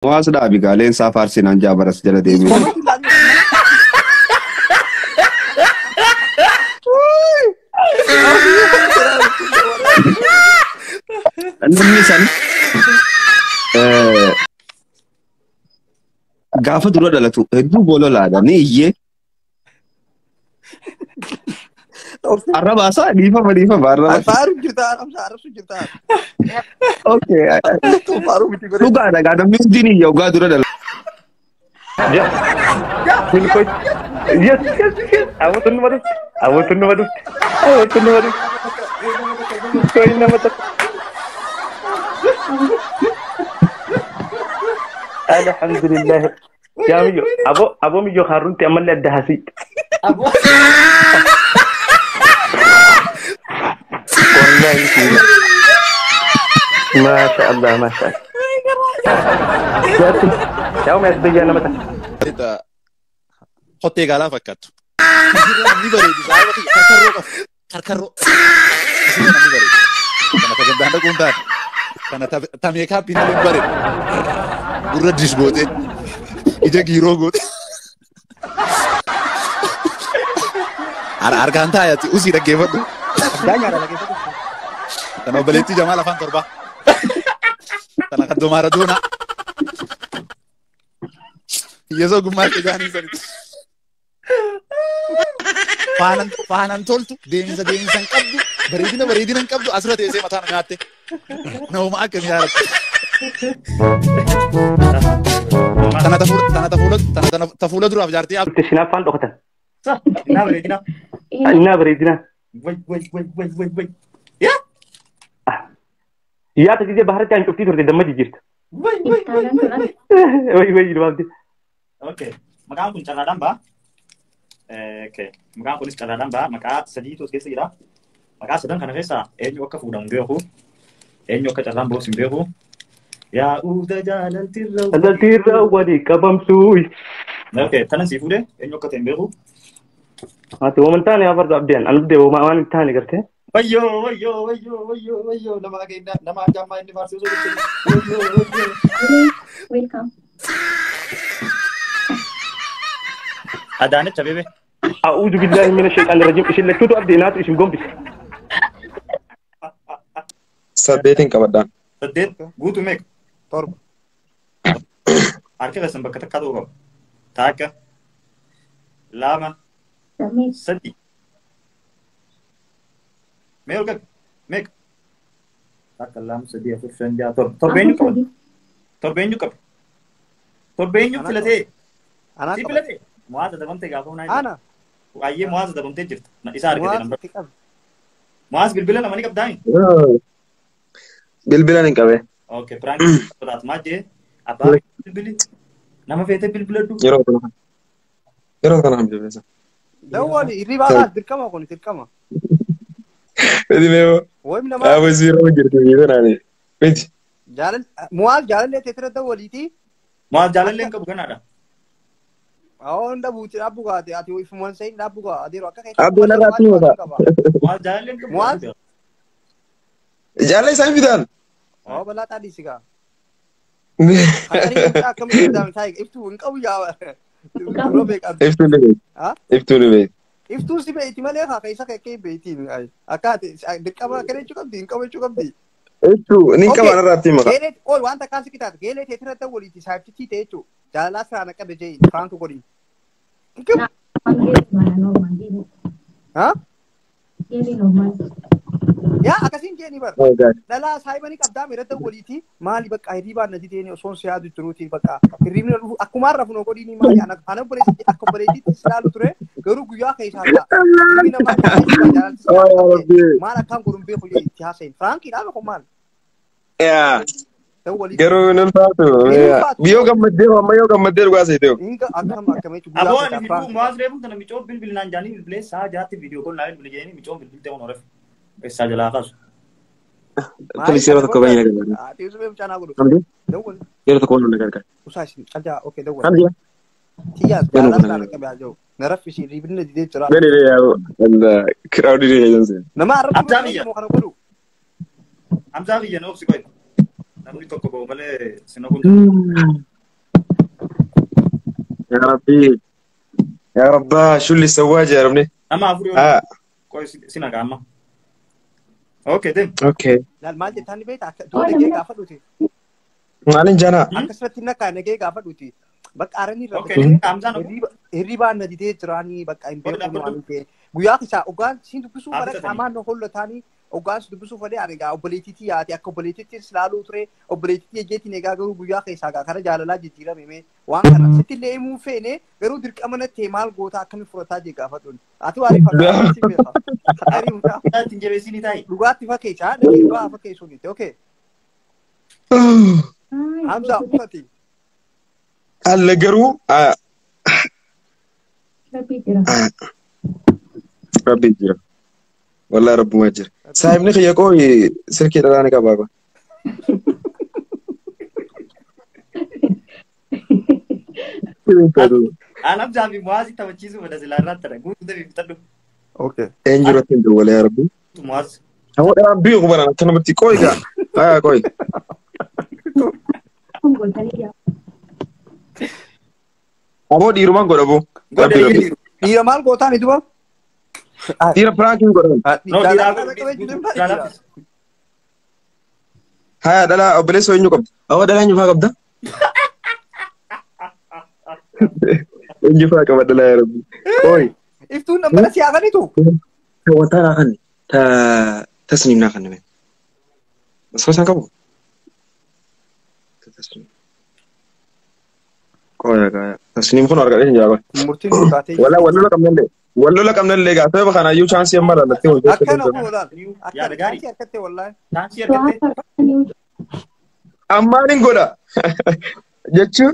Muaz dah bigalin safar sinan jabaras jala demi. Anda misan gaafa dura dhalatu hedduu bololaadha ni iyyee arrabaasaa dhiifama arraba Faaru jirtaan amsa arrabsu jirtaan. okay Faaru miti godhe. dhugaadha gaa namni hundi ni iyya ogaa dura dhalatu Yes. Aku tunggu madu. Kau ini nama tak. Alhamdulillah. Jamiyo. Abo mi jo harun ti amal ladda hasi. Abo. Wallahi sila. Masya Allah. Jati. Jauh mes beja nama tak. Kita hotel gala fakkaatu. Ni bareedu saayibati karkarroo. Isina ni bareedu. Kana tagandaanda kuntaan. Kana tamee kaapina ni bareedu. Gurra dish goote. Ija giiroo goote. Argaan taayati usii dhaggeeffadhu. Daanyaadha dhaggeeffadhu. Kana obboleettii Jamaal afaan torba. Kana kaddoo Maaradoona. Yeso gummaatti gaanii sanatti. Faanan toltu deemsa hin qabdu bareedina hin qabdu asirra teessee mataan nyaatte nama akkamii yaadatte. Tana tafuula duraaf jaartii yaa. Sinaaf faan dhokatan. Innaa bareedina. Innaa bareedina. Way. Yaa. Yaa tajaajila baharatti aan cuftii turte damma jijjiirta. Way ilmaamti. Okay. Maqaan kun carraadhaan ba'a. Okay. Maqaan kunis carraadhaan ba'a. Maqaa sadiitu as keessa jira. Maqaa sadan kana keessa eenyu akka fuudhamu beeku. Eenyu akka carraan boos hin beeku. Yaa uuda jaalaltirra. Jaalaltirra walii qabamsuuyi. Okay. Tanan sii fuudhee eenyu akka ta'e hin beeku. Ati waan taane afarra abdeen an abdee waan taane gartee. Wayyoo nama ageenya nama ajaamaa inni faarsisuu jechuudha. Wayyoo. Welcome. Adaanech Abebe. A'udhu billahi minash shaitanir rajim. Isin lattuutu abdeenaatu isin gombise. Saddeetin qabadhaan. Saddeet guutuu meeqa? Torba. Harka keessan bakka takkaa ta'uu qaba. Takka. Lama. Sadii. Meeqa? Takka lama sadii afur shan jaha torba. Torbeenyu qaba. Torbeenyu filatee. Si filatee. Muaz adabamtee gaafa hunaa. Ana. Ayyee Muaz adabamtee jirta. Isa argite namba. Muaz bilbila nama ni qabdaa? Bilbila ni qabe. Okay, prank taat maajee. Abbaa bilbili. Nama feete bilbiladhu. Yeroo kana hamjabesa. Dawwali ribaadhaas dirqama kun dirqama. Edi meewo. Woy nama. Zero jirti biigo naani. Miti. Muaz jaalallee teetira dawwaliiti. Muaz jaalallee hin qabu kanaadha. Onda buuti dhabu gaate ati ifuman sein dhabu ga adiru akka kai Abdoon irratti himata. Muaz jaalallee hin qabu. Muaz. Jaalala isaan fidaan. Oh balaa taadhi sigaa. Akari akkamitti daam taa'e iftuu hin qabu yaa. Iftuu ni beek. Iftuu si beekti malee haa keessa keekee beektiin akkaati dirqama akka jechuu qabdi hin qabu jechuu qabdi. Iftuu ni qaban irratti himata. Geelee ol wanta akkaan si kitaata geelee teetira dawwaliiti saayiftitii ta'e jechuudha. Jaalalaa siraan akka bejee faantu godhin. Ha? Yaa akkasiin jeeni bara. Dhalaa saayibanii qabdaa miirata waliiti maali bakka hirribaan nati teeni osoon si yaadu jiruuti bakka hirribni akkumaan rafunoo godhiini maali ana obboleessitti akka obboleessitti silaalu ture garuu guyyaa keessaa ta'a. Maal akkaan godhun beeku jee itti haasayin. Firaankiidhaan tokko maal? Yaa. Garuu nan faatu. Biyyoo gammaddee amma yoo gammaddee dhugaa seetee. Aboo ani bituu Muaz reefu kana micoo bilbilinaan jaanii bilbilee saa jaatti viidiyoo koon laayil bilbilee micoo bilbiltee on oreef. Essa jalaa kaasu. Polisiyara tokko baay'ee nagaadha. Ati usubee mucaa naa godhu. Dawwal. Yeroo tokko waan nagaadha. Usaasin ajaa okay dawwal. Hamdiya. Tiyaas jaalala sana qabee ajoo. Naraffisi ribinna didee jira. Gadi yaa anda crowd didee janse. Nama arrabsu mo kana godhu. Hamzaa biyya noobsi qoy. Namni tokko ba'u malee sina kun. ربي يا رب شو اللي سواه جربني أما أفريقيا كويس سينا كاما أوكي تم اوكي لا ما جت هني بيت تو نجي قافة دوتي مالين جانا أكسرت إنك نجي قافة دوتي بق أرني أوكي ربتي أمزان هريبا نديتي تراني بق إن بيكون واني كي بيا كيسا أوغان سين دبسو فرق أمان نقول لثاني أوغان دبسو فرق يعني قا أوبليتي ياتي أكو أوبليتي سلالو تري أوبليتي جيتي نجا قالوا بيا كيسا قا خرج على لا جتيرا ميمي وان كنا ستي اللي مو فيني غيرو درك أمانة تيمال قوتا كم فرطة جي قافة دون أتو عارف أنا سيبي خطري متا تنجبي سيني تاي لغات فكيسا نجي لغات فكيسوني أوكي حمزة فتي هلا قرو ربي يجرا والله رب ما يجرا صاحب نخي يقوي سلكي دلاني كبابا أنا بجامي موازي توجيزه ولا زلارات ترى قول ده بيفتدو اوكي انجرو تندو ولا يا ربي موازي هو ربي غبرنا كنا بتي كوي كا كوي ابو ديرو مان غدبو ديرو مال غوتاني دوبا ديرو براكين غدبو no dira ها دلا اوبليسو نيوكم او دلا نيو فاكم نيو فاكم دلا يا ربي كوي افتون نمبر سي اغني تو هو ترى غني تسنيم ناخن من بس هو سانكو تسنيم كوي تسنيم كون ارغا دين جاغو مرتين باتي ولا لا كم نل لغا تو بخنا يو چانس يمر لا تو اكن ابو ولا يا دغاري كتي والله تانسير كتي اما نين غودا جچو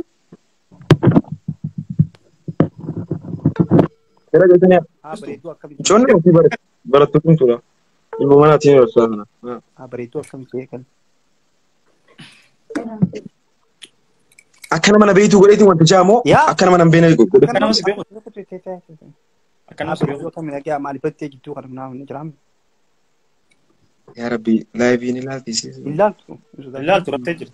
era que tenía بريتو اكم chon no si bara tu kuntura ibo mana tiene rosana بريتو اكم كيكن akana mana beitu godeti wanta jamo akana mana bena go أنا مش بيقول أكن مش بريتو بيقول اكم نجا مالي بتي جتو خدمنا نجرام يا ربي لا بيني لا بيسي لا ترى تجر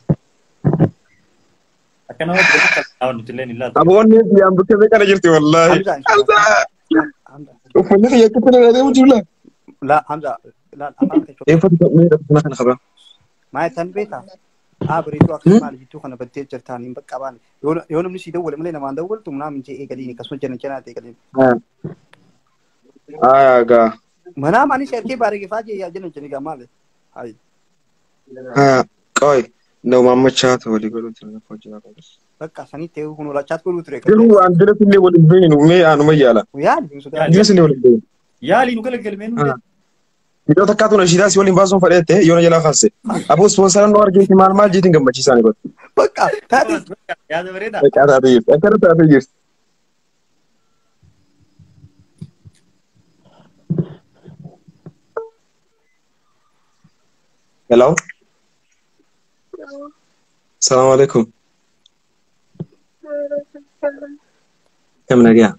أكن هو بيقول أو نتلين لا ابو ني يام بكذا كان جرتي والله حمزة وفنك يا كتنا هذا وجولا لا حمزة لا أمانك ايه فتك مين ما كان خبر ما تنبيتها بريتو اكم مالي جتو خنا بتي جرتاني بقى بان يوم نمشي دول ملينا ما ندول تمنا من جي قالين كسو جن جنات قالين غا منا ماني شركي بارك فاجي يا جن جن مال هاي قوي لو ما مشات ولي قالوا ترى فوجنا بقى سني تيو كنو لا شات كلو تريك قالوا عندنا اللي ولي بين ومي انا ما يالا ويا جلس اللي ولي بين يا لي نقول لك المين Video takkaatu na shidaasi waliin baasuun fadheette yoona jalaa kaase. Aboo sponsoran noo argeeti maal jeetiin gammachiisaanii godhe. بقى تاتي يا زبريدا Beekaa taatee jirti. Akkana taatee jirti. Hello. Assalamu alaikum. Kam nagaa.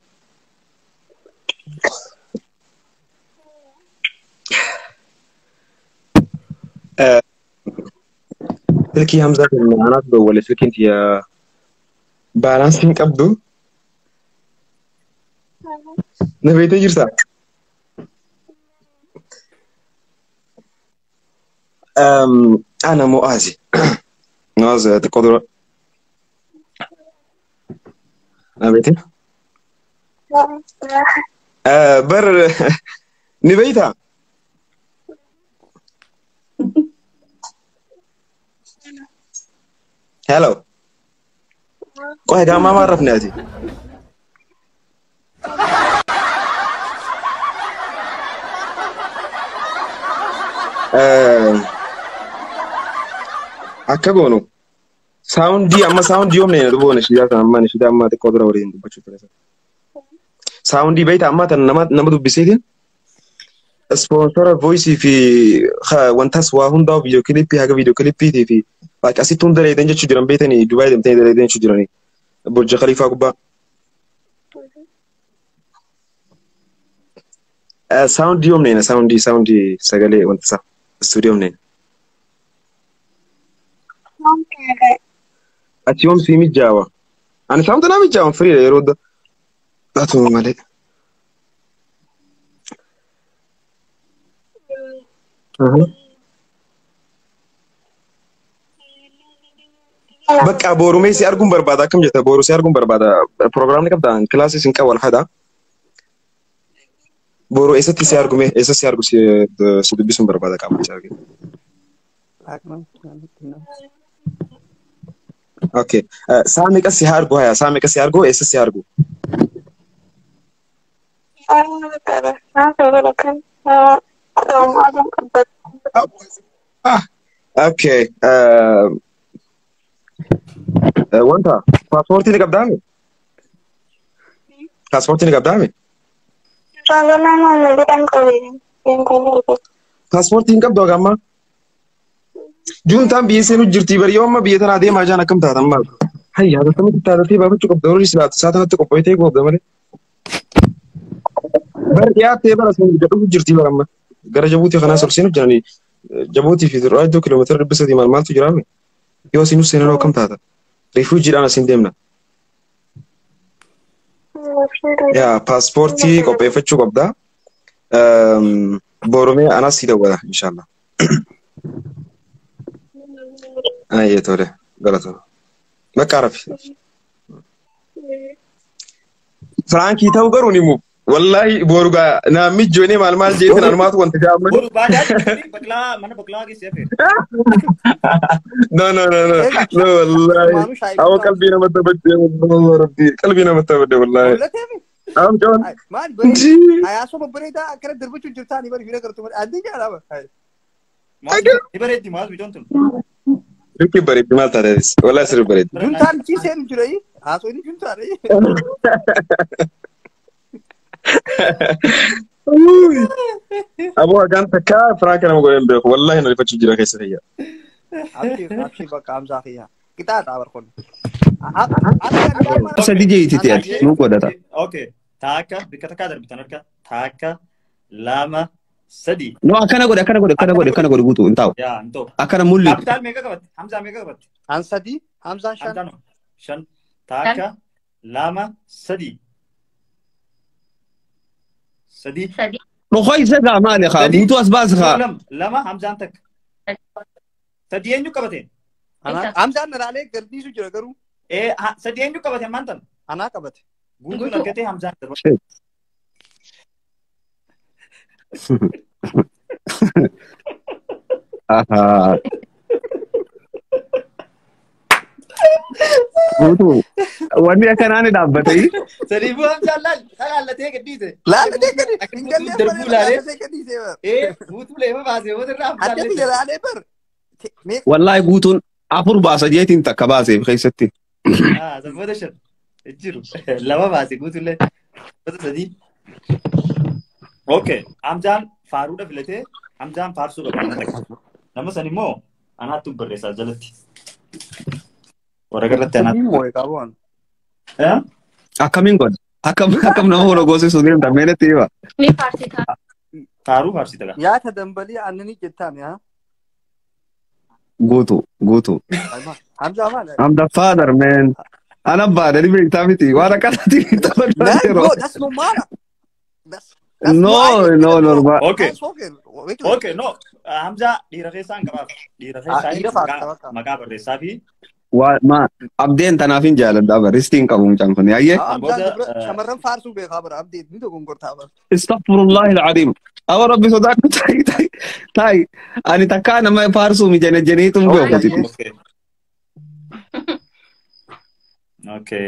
سلكي همزة أنا ولا سلكي أنت يا بالانسين كبدو نبي تجرسا أنا مؤازي نازل تقدر نبيتي بر نبيتها هلو كويس ما عرفني هذه أكبرونو ساوندي أما ساوندي يوم نيجي نبغى نشيدا أما نشيدا أما تقدر أورين بتشوف كذا ساوندي بيت أما نمدو بيسيدين سبونسر فويسي في وانتاس واهون داو فيديو كليبي هاga فيديو كليبي في like asitun dare idan jechu jiran beetani Dubai dem tay dare idan jechu jirani Burj Khalifa kubba sound yom neena sound sagale wanta sa studio neena ati yom simi jawa Ani saamta namicha on free yeroo dhaatu malee. Bakka boorumee si arguun barbaada akkam jetta booru si arguun barbaada proogiraamni qabda kilaasii sin qaba wal hada. Boru eessatti si argume eessa si argu si dubbisuun barbaada qaama si arginu. Okay. Saa meeqa si argu haya saa meeqa si argu eessa si argu? Okay. Wanta paaspoortii ni qabdaame? Paaspoortii ni qabdaame? Paaspoortii hin qabdu agamma? Juntaan biyya seenuu jirti bari yoo amma biyya tanaa deemaa jiran akkam taatan maal? Hayyaa akkamitti taatatee baafachuu qabda horii silaatu isaa tanatti qophoitee goobda malee. Bari dhiyaattee bara sun dhufu jirti bara amma. Gara Jabuutii kanaa ol seenuuf jiranii Jabuutii fi Dirraa iddoo kiiloomeetira 300 maaltu jiraame? Yoo sinus seenuu akkam taata? Rifuujiidhaan asin deemna. Yaa paaspoortii qopheeffachuu qabda. Boorumee anas si dawwala inshallah. Ayyee tole galatoomaa. Bakka arafi. Firankii ta'uu garuu ni mu. Wallahi boruga namni joonee maal jeetan armaatu wanta jaamman. Boru baadiyyaa baklaa mana baklaa keessee fe'e. No wallahi. Awo qalbii namatti taphadde qalbii namatti taphadde wallahi. Am joon. Maal bari hayaasoo babbareedaa akkana darbachuu jirtaanii bari fira gartuu adii jaalaba. Maal bareeddi maal bijoon tun. Rikki bareeddi maal taatee wallahi sirri bareeddi. Juntaan ciiseen jirai haasoo inni juntaadha. Abu agan takka Frank nama godhan beeku wallahi na rifachuu jira keessa fayya. Abshii bakka Hamzaa fayya. Qixaaxa barkoon. Sadi jeetiti ati nu godhata. Okay. Taaka bikka takkaa darbitan harka taaka lama sadi. No akkana godhe guutuu hin taa'u. Yaa hin ta'u. Akkana mulli. Kaapitaal meeqa qabatti? Hamzaa meeqa qabatti? An sadi Hamzaan shan. Shan taaka lama sadi. Sadi. Dhokoo isa gaa maali haa guutuu as baas haa. Lama Hamzaan takka. Sadi eenyu qabateen? Hamzaan naraalee gardiisu jira garuu. Sadi eenyu qabate ammaan tan? Anaa qabate. Guutuun argatee Hamzaan darba. Guutuu wanni akkanaan dhaabbatee. Sadiifuu Hamzaan laallatee gadhiise. Laallatee gadhiise. Darbuu laalee. Guutuu leema baasee wata irraa Hamzaan. Adda biyya laalee bar. Wallahi guutuun afur baasa jeetiin takka baaseef keessatti. Sabboota shan jiru lama baase guutuullee sabboota sadii. Okay, Hamzaan faaruudha filatee Hamzaan faarsuu qaba. Nama san immoo anaattu barreessaa jalatti. Waragarratti anaattu. Akkamiin godha? Akkam nama wal goosisuu deemta meelatti hima. Ni faarsita. Faaruu faarsita gaa. Yaata dambalii aannanii jettaan yaa. Guutuu. Hamzaa maal? I'm the father man. Ana baada ni beektaa miti. Waan akkanatti taphachaa jiru. No, that's normal. No, normal. Okay, no. Hamzaa dhiira keessaa hin qabaaf. Dhiira keessaa maqaa barreessaa fi. Abdeen tanaaf hin jaaladha bara. Ristiin qabu mucaan kun yaa'ee. Shamarran faarsuu beekaa bara abdeen ni dogongortaa bara. Astaghfirullah al-Azim. Awa rabbi sodaatu ta'i. Ani takkaa nama faarsuu mijanejjaniitu hin beeku. Okay.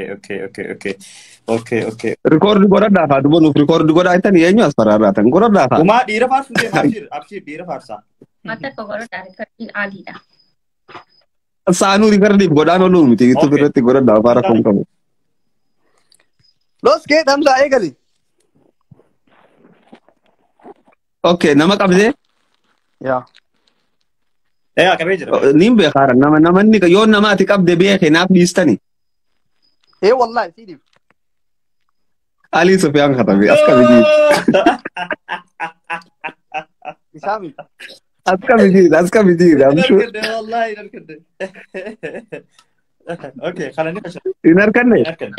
Record godhadhaa haa dubanuuf record godhaa ittiin eenyu as faraarraatan godhadhaa haa. Umaa dhiira faarsuu deemaa abshir dhiira faarsaa. Mata kau godhadhaa rekordiin aadiidha. Saanuu rikardiif godhaan ooluu miti YouTube irratti godhadhaa afaara kun qabu. Los kee Hamzaa eegali. Okay, nama qabdee? Yaa. Qabee jira. Niin beekaara namanni yoo namaati qabde beeke naaf dhiistani. Wallahi siidif. Ali Sufyaan katabe as kabiji. Isaami. As kabiji. I'm sure. Wallahi darkade. Okay, خليني أشرح. إنار كنّي. أركن.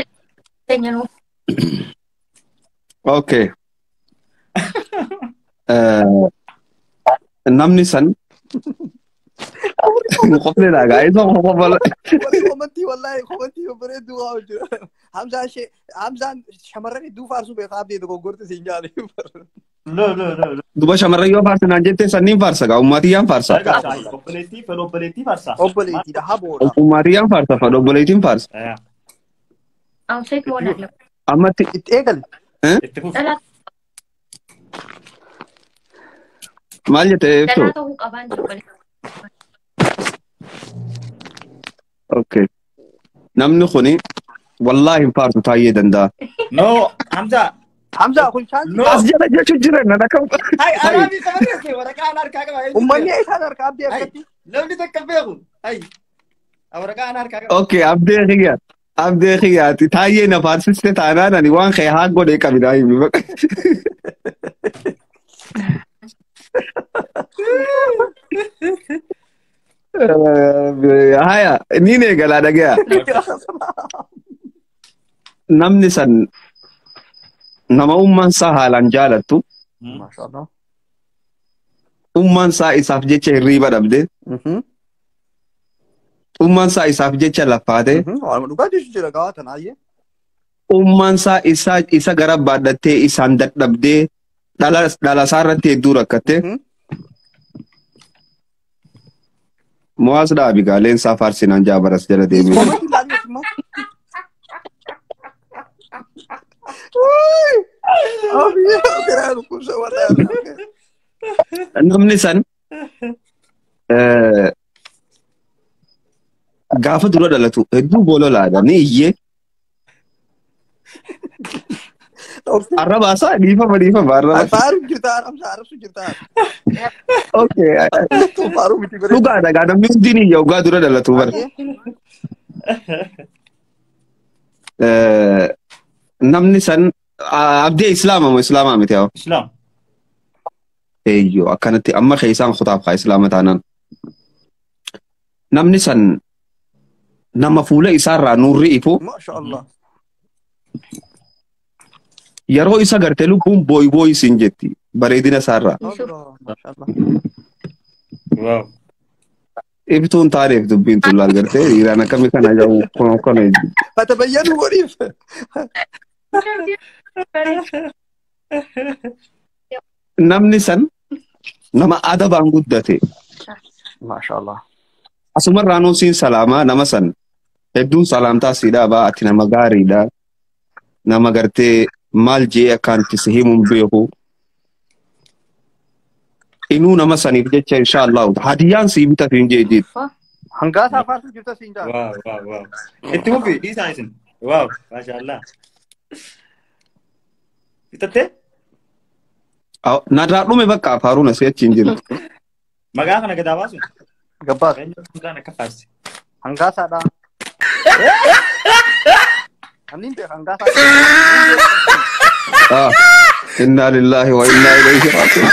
Tingnan mo. Okay. Namni san. Qofni la guys. Komantii wallahi komantii bareedu waa jira. Hamzaan shamarran hedduu faarsuu beekaa abdii tokko gorte siin jaali. لا لا لا لا. Duba shamarran yoo faarsan aan jettee sanniin faarsa gaa ummatiyyaan faarsa. Obboleettii farsa. Obboleettiidha haboodha. Ummatiyyaan faarsa fadha obboleettiin faarsa. Ang sweet mo na. Ammatti. Itti eegali. Itti fufi. Dala Maal jettee ibsu? ta'uu qaban jiru. Okay. Namni kuni wallahi hin faarsu taayyee danda'a. No, Hamza. Hamzaa kun chaansi. No. As jala jechuun jira na dhaqam. Hai, Arabi kabaree waraqaan harkaa qaba. Uummanni isaan harka abdii akkatti. Namni takka beeku. Hai. Waraqaan harkaa qaba. Okay, abdee xiyya. Abdee xiyyaati. Taayyee na faarsiste taanaan ani waan kee haa godhee qabinaa himi. Haya, ni ne gala dhagaya. Namni san nama umman isaa haalaan jaalattu. Maashaallah. Umman isaa isaaf jecha hirriiba dhabde. Umman isaa isaaf jecha laffaate. Waan dhugaa jechuun jira gaawaa tanaayyee. Umman isaa isa gara baadhattee isaan dadhabdee dhala isaa irratti hedduu rakkatte. Mo'aas dhaabi gaaleen isaa faarsinaan jaabaras jala deemee. Komantii laalii immoo. Namni san gaafa dura dhalatu hedduu bololaadha ni iyyee. Arraba isaa dhiifama arraba. Faaruun jirtaan Hamzaa arrabsu jirtaan. Okay. Faaruu miti bareedu. Dhugaadha gaa namni hundi ni iyya dhugaa dura dhalatu bara. Namni san abdii islaamaa moo islaamaa miti yaa? Islam. Eeyyoo akkanatti amma keessaan kutaaf kaa islaama taanaan. Namni san nama fuula isaarraa nuurri ifu. Maashaallah. Yeroo isa gartee lubbuun booyi siin jetti bareedina isaarraa. Maashaallah. Wow. Ibtuun taaneef dubbiin tullaal gartee dhiiraan akkamii kana jahu kana jechuudha. Fatabayyanu godhiif. Namni san nama adabaan guddate. Maashaallah. Asumarraa nuusiin salaamaa nama san hedduun salaamtaa siidhaa ba'a ati nama gaariidha. Nama gartee maal jee akkaan itti si himuun beeku. Inuu nama saniif jecha inshaallah hadiyyaan sii bitatu hin jeejiit. Hangaasaa faarsuu jirta siin jaa. Wow. Itti fufi dhiisaa isin. Wow, maashaallah. Bitattee? Narraa dhume bakka afaaruun asii achi hin jiru. Maqaa kana gadaa baasu? Gabbaas. Maqaan akka faarsi. Hangaasaadha. Namni beeku hangaasaa. Inna lillahi wa inna ilayhi raaji'uun.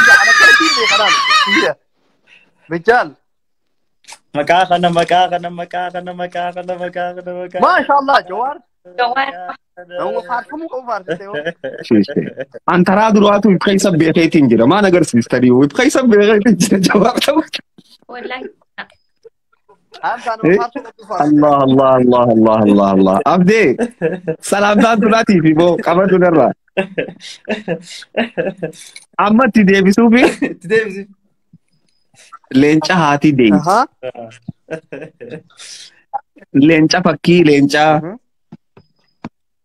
Rijaal. Maqaa kana. Maashaallah Jawaar. Jawaar. Nama faarfamuu qabu faarsite yoo. Antaraa duraatu ibka isa beekeetiin jira. Maan agarsiistanii ibka isa beekeetiin jira jawaab ta'u. Wallahi. Hamzaa nama faarsuu qabu faarsite. Allah. Abdee salaamtaan tulaatiif immoo qabatu narraa. Amma itti deebisuufi. Itti deebisi. Leenca haati deemti. Leenca fakkii leencaa.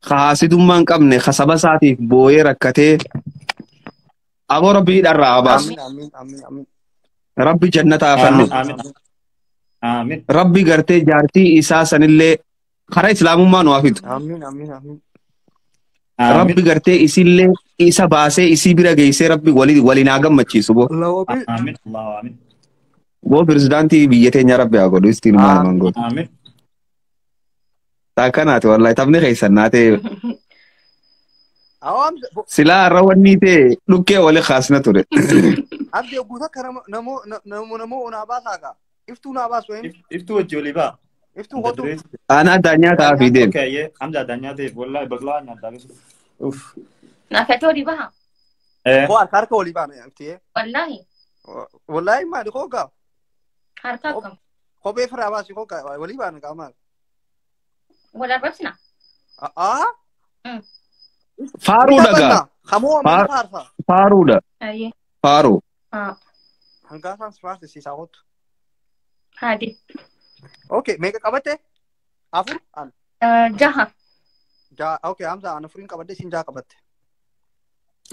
Haasidummaan qabne kasaba isaatiif booyee rakkatee aboo rabbii dharraa abaas. Rabbi jannataa fanne. Amiin. Rabbi gartee jaartii isaa sanillee karaa islaamummaa nu hafitu. Rabbi gartee isillee isa baasee isii bira geessee rabbi waliin haa gammachiisu boo. Amiin. Boo pirezidaantii biyya teenya rabbi haa godhu istiin maal mangoota. Amiin. Taakanaati wallahi taphni keessan naatee. Silaa har'a wanni ta'e dhukkee wali kaasna ture. Abdii guutaa kana namoo unaa baasaa gaa. Iftuu unaa baasu hin. Iftuu wajji olii baa. Iftuu hotu. Ana adanya ta fi dem. Okay, yeah. Amja adanya te. Wallahi bagla nyata besu. Uff. Nafetoo dibaha. Ko harka wali baana yanti. Wallahi. Wallahi ma di ko ga. Harka kam. Ko be fara ba si ko ga wali baana ga ma. Wala rabsina. Faru daga. Kamo ma farfa. Faru da. Aye. Faru. Hanga san smart si sa hot. Hadi. Okay, mega qabate. Afur an. Jaha. Ja, okay, amza an furin qabate sin ja qabate.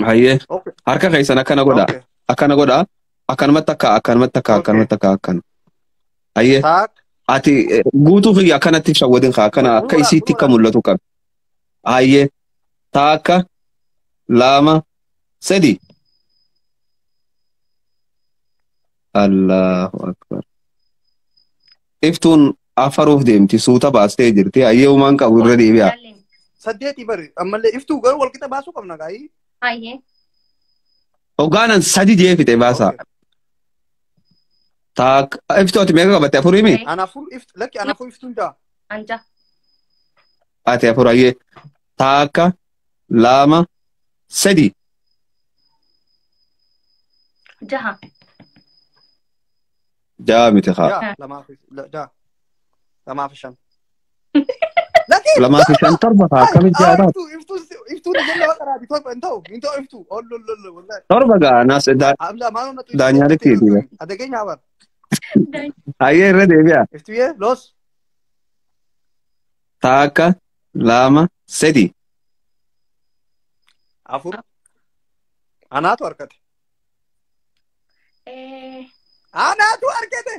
Hayye. Okay. Harka kaisan akkana godha. Akkana godha. Akkan. Hayye. Tak. Ati guutuu fi akkanatti shawwadin ka akkana akka isiitti akka mul'atu qaba. Hayye. Takka lama sadi. Allahu akbar. Iftuun afaruuf deemti suuta baastee jirti. Hayyee uumaan qabu irra deebi'a. Saddeeti bari ammallee iftuu garuu wal qixa baasuu qabna gaa'ii. Hayyee. Hogaanan sadi jeefite baasa. Tak iftooti meeqa qabatte afurii mi? Anaafuu lakki anaafuu iftuun jaa. Anja. Ati afur hayyee. Takka lama sadi. Jaha. Jaa miti kaa. Lamaaf shan. Lamaaf shan torba kaa akkamitti jaataa? Iftuu ni jalla bakaraati torba hin ta'u iftuu ollollo wallahi. Torba gaa naas daanyaalitti hidhiidha. Adegeenya habar. Hayyee irra deebi'a. Iftuu yee loos. Takka lama sadi. Afur. Anaatu harkate. Anaatu harkate.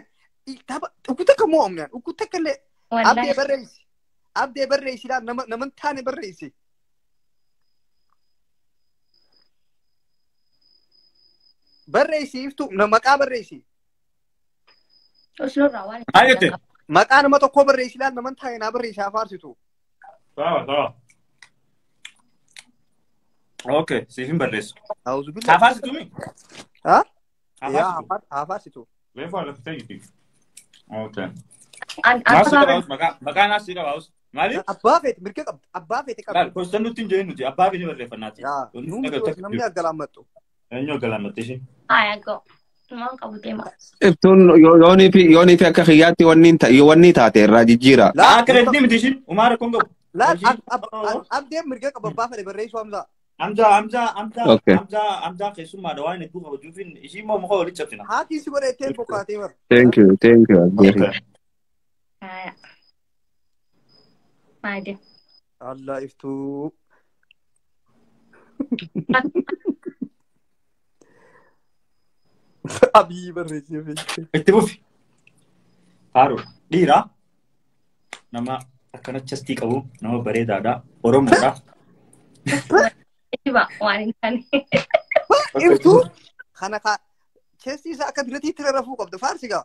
Ukkuta kammoo omnaan ukkuta kallee. Abdee barreessi naman taane barreessi. Barreessi iftu maqaa barreessi. Osnurraa waan. Ayete. Maqaa nama tokkoo barreessi naman taane naa barreessi afaarsitu. Sawa. Okay, siifin barreessu. Auzu billah. Afaarsitu mi? Ha? Yaa afaarsitu. Reefu ala fitee. Okay. An Maqaan asii qabaus. Maali? Abbaa feete mirga qabdi. Abbaa feete qabdi. Laal kostan nuti hin jennu nuti abbaa feete barreeffannaati. Yaa namni aggalaammatu. Eenyu aggalaammatti isheen? Hayaagoo. Tumaan qabu deema. Iftuun yoonii fi akka xiyyaatti wanni taate irraa jijjiira. Akka reetii miti isheen umaara kun qabu. Laal abdeen mirga qaba abbaa feete barreessuu hamza. Amjaa keessummaadha waan hedduu qabachuufin ishii immoo muka walitti cabsina. Haati si godheettee bokkaatee bara. Thank you. Maali? Allah iftuu. Abii barreessee. Itti fufi. Faaruu dhiira nama akkanatti chastii qabu nama bareedaadha Oromoodha. Iba waan hin taane. Iftuu kana chestii isaa akka diratiitti rarrafuu qabda faarsi gaa.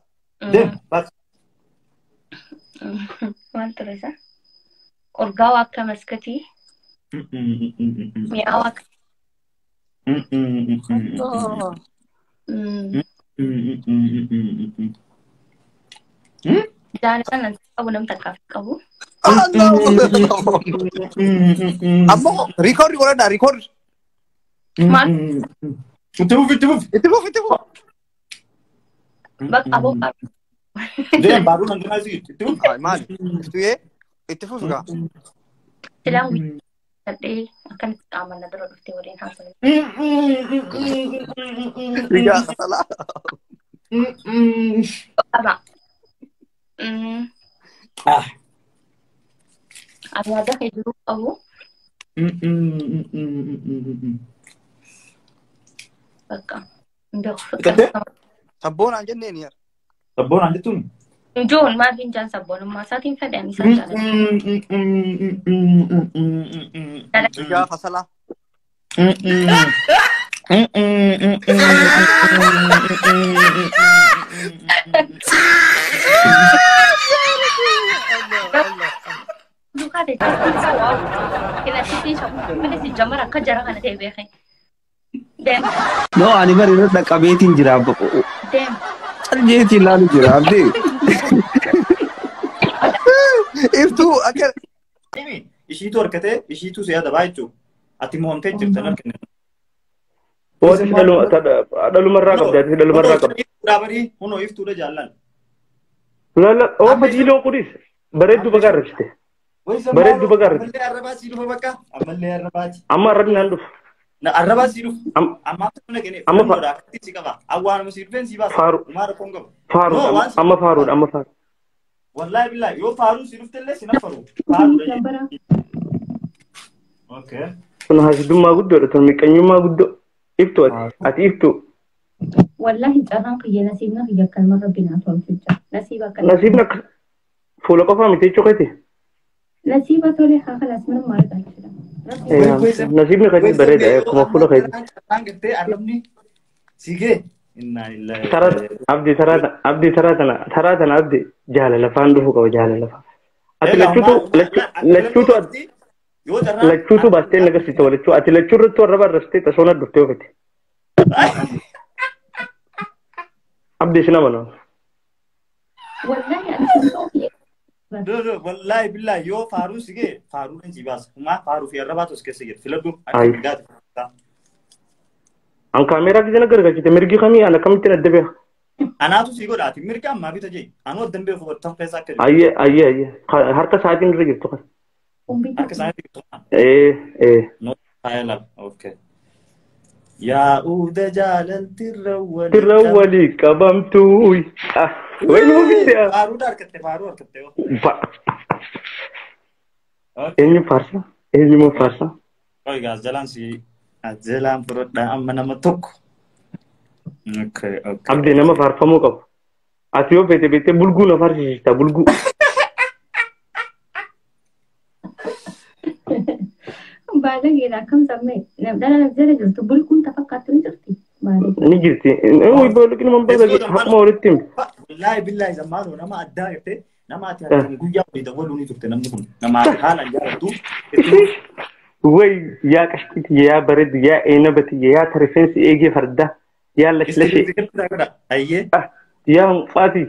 Deem baas. Maal ture isa? Urgaa'u akka maskatii. Mi'aawu akka. Jaalala nan qabu namta akkaaf qabu. Ammoo rikoordi godhadhaa rikoordi. Maal? Itti fufi. Bakka aboo qabu. Deem baaduu nan ganaa sii itti fufi. Maali? Iftuyee itti fufi gaa. Silaan sadhee akkanatti qaamanna dura dhuftee waliin haasa'u. Rigaa salaa. Qaba. Ada hedduu qabu. Bakka. Sabboonaan jenneen yaa. Sabboonaan jettuun? Ijoon maal hin jaan sabboonummaa isaatiin fedhan isaan jaalatu. Rigaa fasalaa. Duka de kena sisi mana si jamar akka jara kana ta'e beekee. Deem. No ani bari irra qabeetiin jira. Deem. Jeetiin laalu jira abdii. Iftu akka Imi ishiitu harkatee ishiitu si'a dabaa jechuudha. Ati mo'amtee jirtan harkine. Wanti dhalumarraa qabdaati dhalumarraa qabda. Dhaabarii hunoo iftuudha jaallan. Lala oo fadiiloo kunis bareedduu bagaa arrabsite. Bareedduu bagaa arrabsite. Ammallee arrabaa sii dhufa bakka. Ammallee arrabaati. Amma arrabni naan dhufu. Arrabaa sii dhufu. Amma akka nagene. Amma akkatti si qaba. Awwaanuma sii dhufeen sii baasa. Faaru. Maara koon qaba. Faaru amma faaruudha amma faaru. Wallahi billahi yoo faaruu sii dhuftellee si nafaru. Faaruudha. Okay. Kun hasidummaa guddoodha tun miqanyummaa guddoo. Iftu ati iftu. Wallahi carraan kiyya nasiibna kiyya kalma rabbinaa tolchuudha. Nasiiba kan. Nasiibna fuula qofaa miti jechuudha. Nasiiba tole haa kalas mana maal taasisa. Nasiibni kan bareeda akkuma fuula keeti. Carraan gartee arrabni siigee. Inna lillahi. Abdi taraatana abdi jaalala faan dhufu qaba jaalala faan. Ati lachuutu baastee nagarsiisa walachuu ati lachuu irratti warra barrastee tasoona dhuftee ofite. Abdi isin amanaa. Wallahi billahi yoo faaruu sigee faaruu kan jibaas kuma faaruu fi arrabaa tos keessa jira filadhu Ay. An kaameeraa gisee nagargaachite mirgi kamii ana kamitti adda beeka. Anaatu si godhaati mirga ammaa bita jee anoo danbee fuudhatan keessa akka jiru. Ayyee harka sa'aatiin irra jirtu kan. Harka isaanii jirtu. No ayala okay. Yaa uuda jaalaltirra walii qabamtuu. Wayii ofiise. Faaruu harkatte. Eenyu faarsa? Eenyu faarsa? Oyi gaas jalaan si jalaan fudhadha amma nama tokko. Okay. Abdi nama faarfamuu qabu. Ati yoo feete beektee bulguu na faarsiista bulguu. Baalageedha akkam sammee dhala jala jirtu bulkuun tafakkaattu ni jirti. Ni jirti. Boolki nama baalagee hakkuma walitti himte. Wallahi billahi zammaanoo nama addaa jettee nama ati guyyaa walii dawwaluu ni turte namni kun nama haala jaallattu. Way yaa qashqiti yaa bareedu yaa eenabati yaa tarifeensi eegee farda yaa lashlashe yaa hanqaati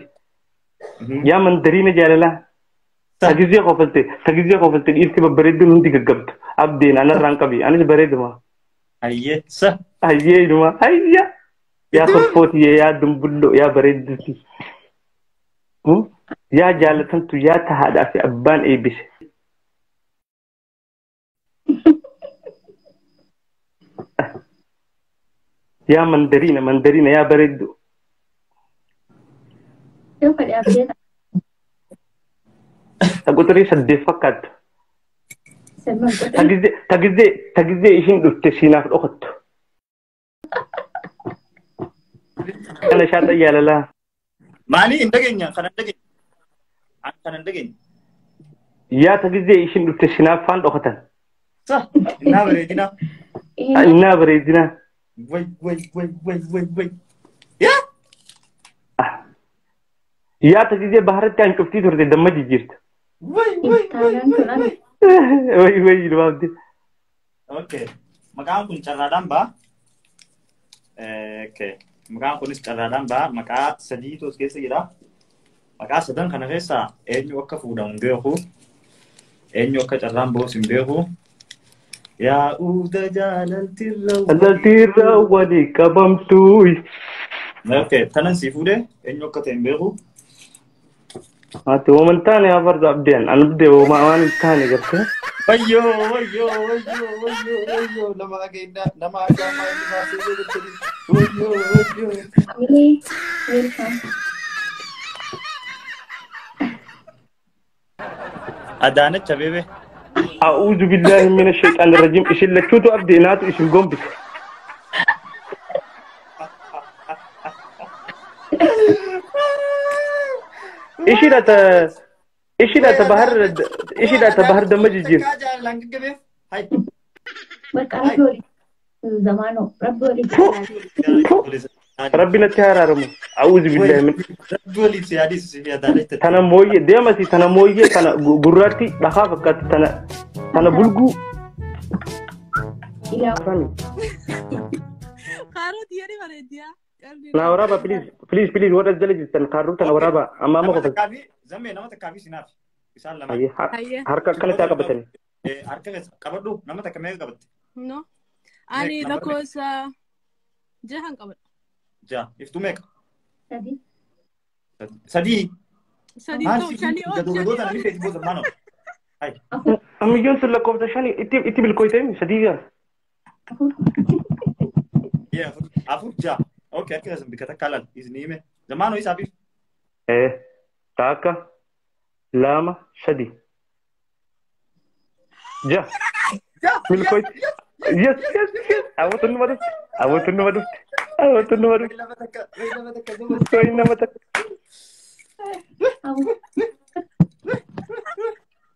yaa mandariina jaalalaa. Tagizee qofalte dhiirti babbareedduun hundi gaggabdu. Abdeen anarraan qabi anis bareeduma. Hayyee iduma hayya yaa kolfooti yaa dumbulloo yaa bareedduuti. Yaa jaalatamtu yaa tahaadhaa fi abbaan eebbise. Yaa mandariina yaa bareeddu. Yoo fedhe abdeeta. Taguturii saddeet fakkaattu. Tagizee ishiin dhufte siinaaf dhokattu. Kana shaata jaalalaa. Maali hin dhageenya kana dhageenya. Yaa tagizee ishiin dhufte siinaaf faan dhokatan. Innaa bareedina. Innaa bareedina. Way. Yaa tagizee baharatti aan cuftii turte damma jijjiirta. Way. Ilmaamti. Okay. Maqaan kun carraadhaan ba'a. Okay. Maqaan kunis carraadhaan ba'a. Maqaa sadiitu as keessa jira. Maqaa sadan kana keessaa eenyu akka fuudhamu hin beeku. Eenyu akka carraan ba'us hin beeku. Yaa uuda jaalaltirra walii qabamtuu. Okay. Tanan sii fuudhee eenyu akka ta'e hin beeku. Ati ooman taane afarda abdeen an abdee oomaan hin taane garte. Wayyo nama ageenda nama agama inni baasee jirtu. Wayyo. Adaanech Abeebee. A'uudhu billahi mina shayxaani rajiim isin lachuutu abdee naatu isin gombise. ishidata bahar damma jijjiir. Rabbi natti haraaramu. A'uudhu billahi min. Tana mooyyee deemasi tana mooyyee tana gurraatti dhahaa fakkaatti tana bulguu. Na waraaba please what is the legend tan karru tan waraaba amma ma ko Zamme nama takkafi sinaaf. Isaan lama. Ayye. Harka akkanatti haa qabatani. Harka keessa qabadhu nama takka meeqa qabatte? No. Ani lakkoofsa jahan qabadha. Jaha. Iftuu meeqa? Sadii. Sadii. Sadii ta'u shanii ol. Jadoogoota namni feeti booda maanoo. Hai. Ammayyoon sun lakkoofsa shanii itti bilkooytee sadii gaa. Afur jaha. Okay, harka keessa bikka takka laal. Isin hime. Zamaanoo isaafif. Takka lama sadii. Ja. Bilkooyte. Yes. Awwatun nama dhufte. Awwatun nama dhufte. Koy nama takka.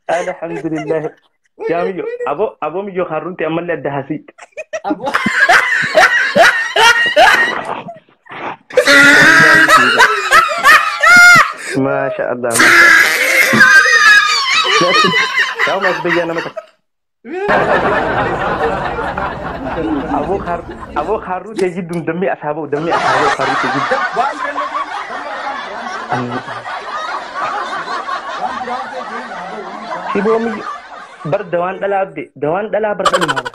Alhamdulillah. Ya miyyo. Abo miyyo harunti ammallee adda hasii. Abo. Masha Allah. Kau mas bejana nama tak. Abo haru teji demi ashabu haru teji. Si bomi berdawan dala abdi, dawan dala berdawan mana?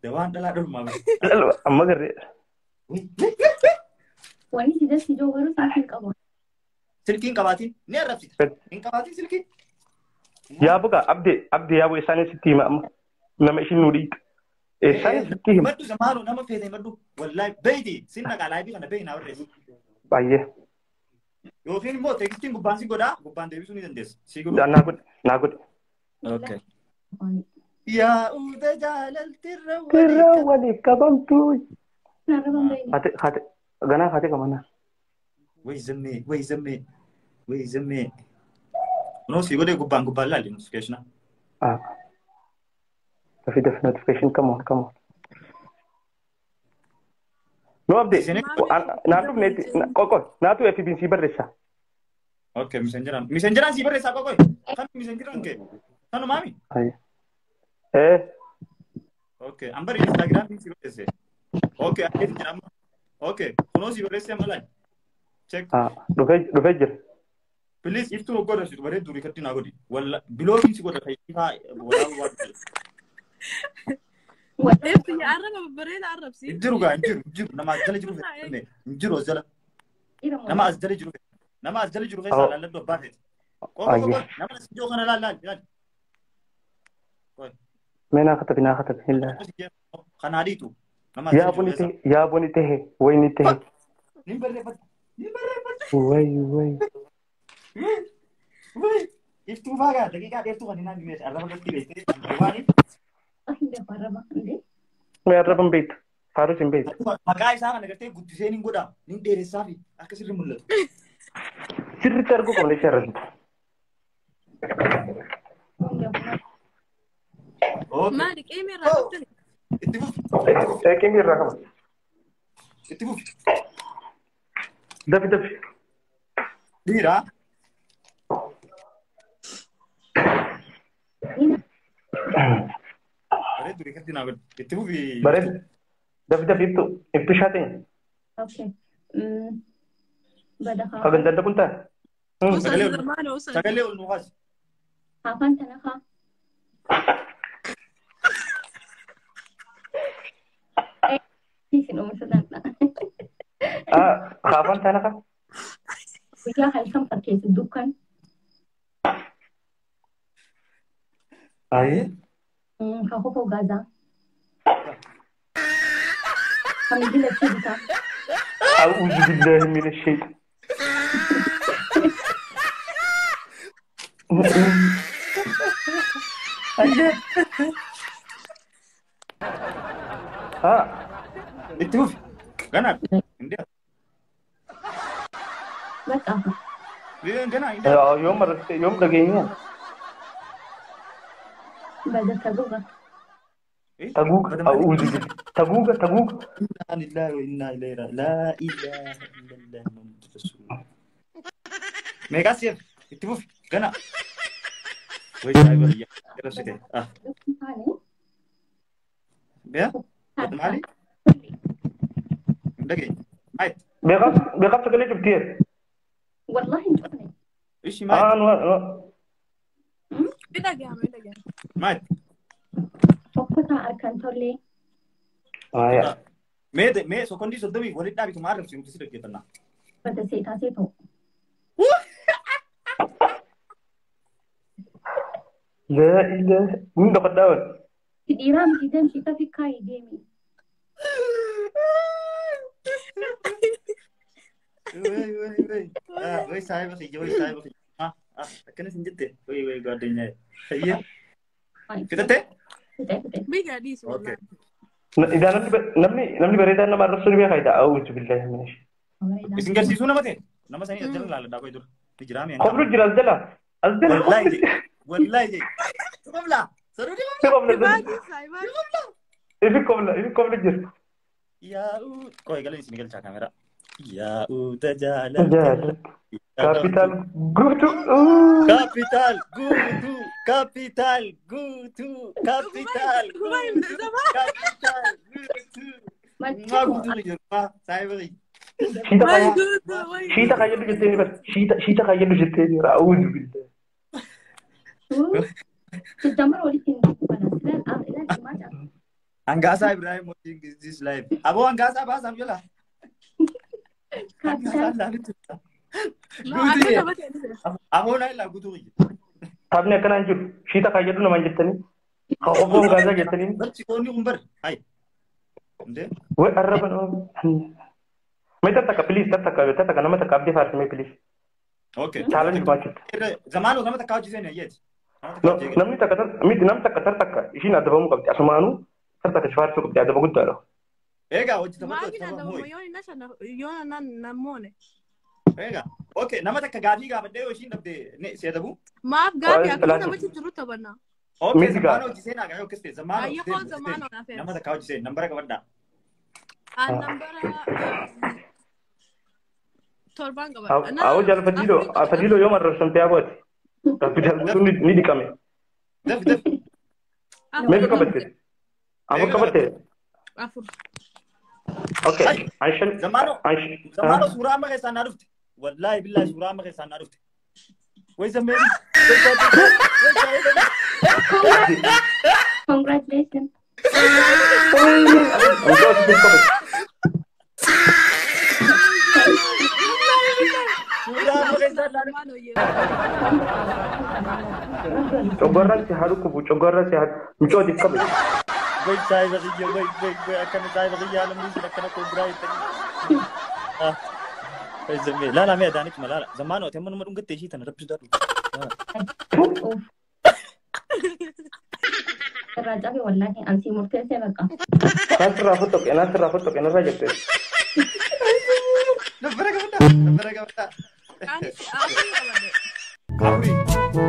Dawan dala rumah. Lalu amma kerja. Wani tidak si jauh baru silkin kawan. Silkin kawatin, ni Arab sih. Silkin kawatin silkin. Ya buka abdi ya bu isane sitti ma nama isin nuri. Isane sitti. Madu samaru nama fede madu. Wallahi beidi sinna kalai bi kana beina warre. Baye. Yo fin mo tekstin gubban si goda, gubban devi suni dendes. Si goda. Nagud. Okay. Ya uda jalal tirra wali kabamtu. Hati. Gana hati kemana? Wei zemme. No si gode gubban lali notification. Tapi notification come on. No update. Natu neti koko. Natu FBC berresa. Okay, messengeran si berresa koko. Kan messengeran ke? Kan mami? Aye. Okay, ambar Instagram si berresa. Okay, akhirnya jam. Okay, kuno si berresa malai. Check. Dufejir. Please, if tu go to the duri kati nagodi. Well, below him si go to Tapha. Left ya arang apa beren Arab sih? Injiru nama azali jiru fe. Injiru azala. Nama azali jiru fe sala la do bahet. Ko nama si jo kana la. Mena kata illa. Kana di tu. Nama Ya boni teh, woi ni teh. Nimber. Woi. If tu vaga, dakika dia tu kan ina di mes. Arab ko tire. Wani. Hindi para ba? Hindi. May arabang bait. Faru sin bait. Makai sa kan nagate guddise ning goda. Ning dere safi. Akka sirri mullat. Sirri targo ko le sharad. Malik, mi rakabtani. Kimi rakam. Itibu. Dafi. Dira. Bare duri kati nagod. Itibu bi. Bare. Dafi itu shating. Okay. Badaka. Aganda da punta. Sagale ul nuwas. Kapan tanaka? Sino masadan na? Kapan tanaka? Kuya halkam pakai dukan. Aye. Kako Gaza. Kami bila cerita. A'udzu billahi minasyaitan. Itu gana. India. Baca. Dia gana. Yom dagingnya. Baca taguga. Tagug. A'udzu billahi. Tagug. Inna lillahi wa inna ilaihi raji'un. La ilaha illallah Muhammadur Rasulullah. Mega sih. Itu gana. Woi saya beri ya. Terus itu. Ya? Mali? Dagi. Mait. Bekap sekali cepet. Wallahi. Ishi mait. No. Ina gaya. Maal? Tokko arkan tollee. Aya. Mee sokondii soddomii walitti dhaabitu maal rabsi nuti si dhaggeeffannaa? Bata seetaa seetoo. La ilaha. Mun dapat dawan. Dhiiraa miti deemsi tafi kaayii deemi. Wai saahiba kiyya. Akkanas hin jette. Wai gaaddeenya. Hayya. Fitattee? Biga dhiisu. Okay. Idan namni bareedaa nama arrabsuu ni beekaa ida. A'uudhu billahi minash. Isin garsiisuu nama ta'e? Nama sanii as jala ilaaladhaa qoy dur. Ni jiraame. Koblu jira as jala. As jala. Wallahi. Qobla. Sarudi Baagi saayiba. Ifi koblu jira. Yaa'u. Qoy galan isin galchaa kaamera. Yaa'u tajaajila. Capital guutu. Capital guutu. Capital guutu. Capital guutu. Capital guutu. Maa guutu ni jiru. Saayiba kiyya. Shita kayyadu jettee ni bar. Shita kayyadu jettee ni bar. A'uudhu billahi. Sejamar walitti hin dubbatan. Ilaalchi maal? Angasa Ibrahim watching this live. Abo Angasa baasam jala. Abo na ila gutu. Taphni akkanaan jiru. Shita kayyadu namaan jettanii. Qofoon gaasaa jettanii. Barchi koonni umbar. Hai. Inde. Wai arraba nama. Mai tattaka please tattaka nama takka abdii faarsimee please. Okay. Challenge baachuu. Zamanu nama takka hojii seenaa yeeti. Namni takka takka ishiin adabamuu qabdi. Asumaanuu takka shifaarsuu qabdi adaba guddaadha. Egaa hojii taphatoo Maagi na tapha dabo mooyi. yooni na shana yoona namoone. Egaa. Okay. Nama takka gaafii gaafadhee yoo ishiin dhabdee ne si adabu. Maaf gaafi akkuma namichi jiru taphanna. Okay. Miti gaa. Zamanu hojii seenaa gaa yoo kiste zamanu. Ayyo koo zamaanoo na fe'e. Nama takka hojii seenaa nambara qabadhaa. Nambara torban qaba. Awo jala fadiloo yoo marrabsamtee abooti. Capital guutuu ni dhiqame. Daf. Meeqa qabatte? Afur qabatte? Afur. Okay. Aishan. Zamanu suuraa amma keessaa naa dhufte. Wallahi billahi suuraa amma keessaa naa dhufte. Wai zammeeri. Congratulations. Cogorraan si haadhu kubu cogorraan si haadhu micooti qabe. Wai saayiba kiyya wai akkana saayiba kiyya alamni isin akkana koo biraa jettanii. Wai zammeeri. Laala mee adaanichi malaala. Zamanu ati amma nama dhungattee ishii tana rabbisuudhaa dhufu. Irraa cabe wallaahi ansii murteessee baqa. Nasirraa fottoqe narraa jettee. Nabbara qabadhaa. Ani afur qabadde. Afurii.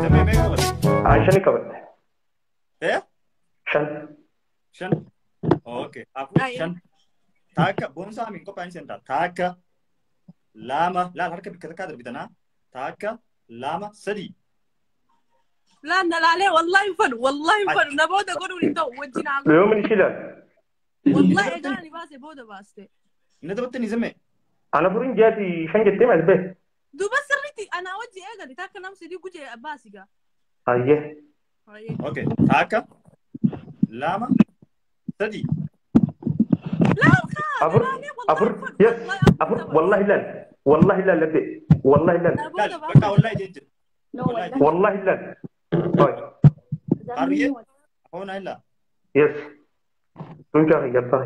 Zammee meeqa qabadde? Aishani qabatte. Shan. Shan. Okay. Afur shan. Takka boonsaa min qophaa'in seentaa. Takka lama laal harka bikka takkaa darbitanaa. Takka lama sadii. Laan dalaalee wallahi fadu namoota godhuun hin ta'u wajjin haa Yoo min ishii laal. wallahi egaa ni baase booda baaste. Inni taphatte ni zammee. Ana furiin jaati shan jettee maal bee? Duuba sirriitti anaa wajji eegali takka nam sidii gujee baasiga. Ayyee. Okay. Takka lama sadii. Afur wallahi laal labbe wallahi laal Laal bakka wallahi jechuudha. No, wallahi laal. Ariye. Hoona illa. Yes. Tunja yabbaa.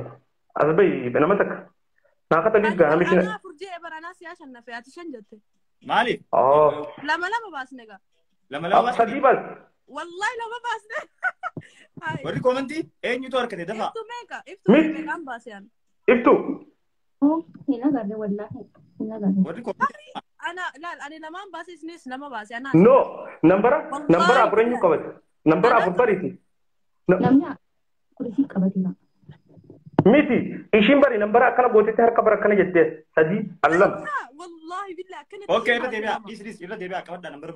Asbay benama takka. Naaqata liigaa namni shine. Anaa furjee baranaa siyaa shanna fe'ati shan jette. Maaliif? Lama baasne gaa. Lama Sadii baas. Wallahi lama baasne. warri komantii eenyutu harkate dafa? Iftu meeqaan baaseen? Iftu. Hin agarre wallaahi. Hin agarre. Warri komantii. Ani lamaan baase isinis lama baase anaa. No, nambara afur eenyu qabate? Nambara afur bariiti. Namni kurisii qabateera. Miti, ishiin bari nambara akkana gootetti harka bara akkana jettee sadii allam. Wallahi billahi akkana. Okay, irra deebi'a. Dhiis irra deebi'a qabadda nambar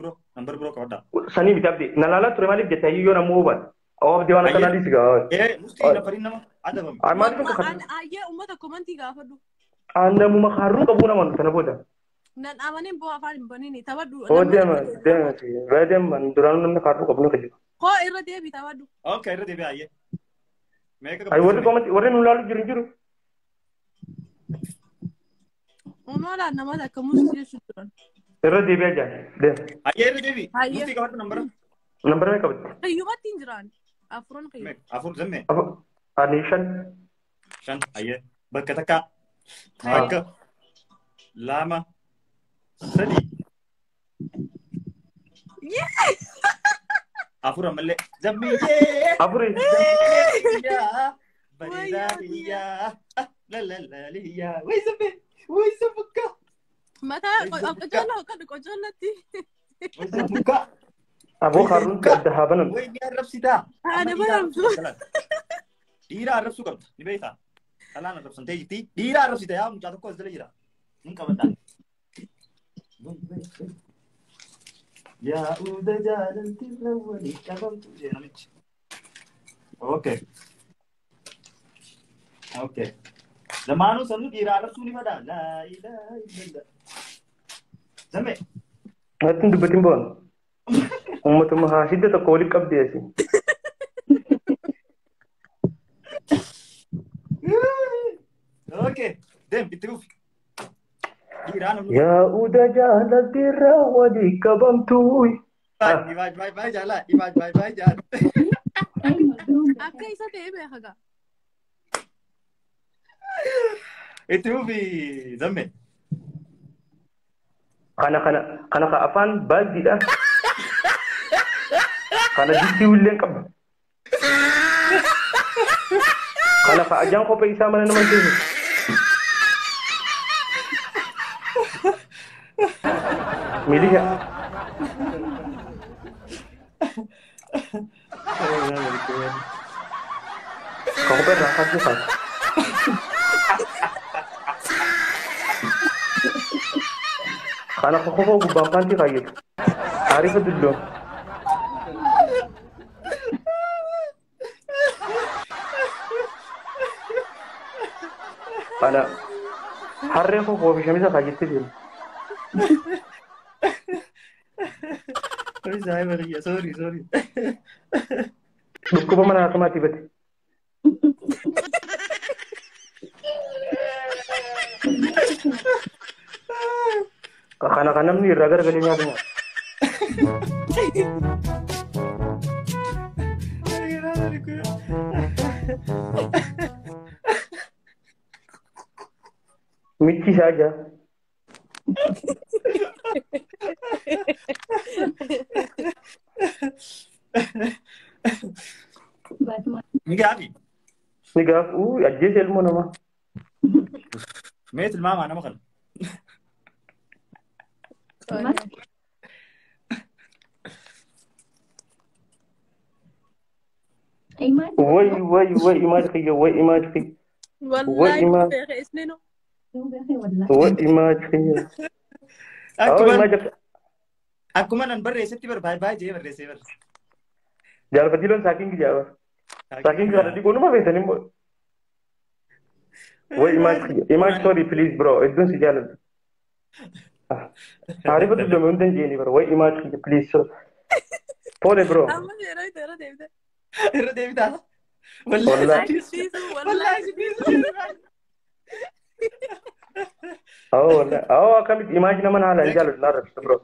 biroo qabadda. Sanii miti abdi. Nalaalaa ture maaliif jettee yoo nama huban. Abdi waan akkanaa dhiisi gaa. Mustii nafariin nama adabame. Maaliif akka Ayyee uummata komantii gaafadhu. Namuma harruu qabu nama sana booda. Nan amanin bu'a afaan hin banini taphadhu. Oo deema baadiyaan man duraan namni kaartuu qabu nuti jiru. Koo irra deebi taphadhu. Okay, irra deebi'aa ayyee. Meeqa Ay qabdu? warri nu laalu jiru. Unoodhaan namoota akka muusii jechuun turan. Irra deebi'aa jaan deema. Ayyee irra deebi'i. Ayyee. Muftii qabadhu nambara. Nambara mee qabatti? Hiyyumatti hin jiraan. Afuran kiyyu. Afur zammee. Ani 5. 5 ayyee. Bakka takka. Bakka. 2 3 afur ammallee zammiyyee. Afuri. Yaa bareedaadiyyaa. Lalalaaliyyaa. Wayii zammee. Wayii zammukka. Mataa qocollatti. Wayii zammukka. Aboo kaartuun adda haa banan. Wayii ni arrabsitaa. Haadha baramtu. Dhiira arrabsuu qabda. Ni beektaa? Dhalaan arrabsamtee jirti. Dhiira arrabsita yaa mucaa tokko as jala jira. Ni qabadhaa. Yaa uda jaalaltirra walii qabamtu jee namichi. Okay. Okay. Lamaanuu sanuu dhiira arrabsuu ni badaa. Laa ilaaha illallah. Zammee. Ati dubbatiin boon. Uummatuma haa hidda tokko walitti qabdee asi. Okay. Deem itti fufi. Yaa uda jaalaltirra walii qabamtu. Baay jaalaa. Baay jaalaa. Akka isa ta'e beekaga. Itti fufi zammee. Kana ka afaan baay'eedha. Kana jitti ulleen qaba. Kana ka ajaan kophee isaa mana nama keessa. Milisha. Ka kophee irraa kaasuu kaasa. Kana ka kophee gubbaan paantii kaayyatu. Taarifa dulloo. Kana harree koo oomishamisa kaayyatti jiru. Sorry. Dhukkuba mana hakimaatti bate. Kana kan namni irraa garagalee nyaata nyaata. Michi isaa jaa. Ni gaafi. Ajjeese ilmoo namaa. Mee tilmaamaa nama kana. Way imaaj kiyya. Wallahi beeka isninu. Way imaaj kiyya. Akkuma nan barreessetti baay'ee jee barreessee barre. Jaalfatiiloon saakiin gijaaba. Saakiin gijaaba dhiboo nama beekan immoo. Way imaaj sorry please bro. Iddoon si jaalladhu. Taarifa dullame hunda hin jeeni bara. Way imaaj kiyya please. Pole bro. Amma yeroo itti irra deebite. Irra deebitaa? Wallahi. Akkamitti imaaj nama haala hin jaalladhu naa rabsa bro.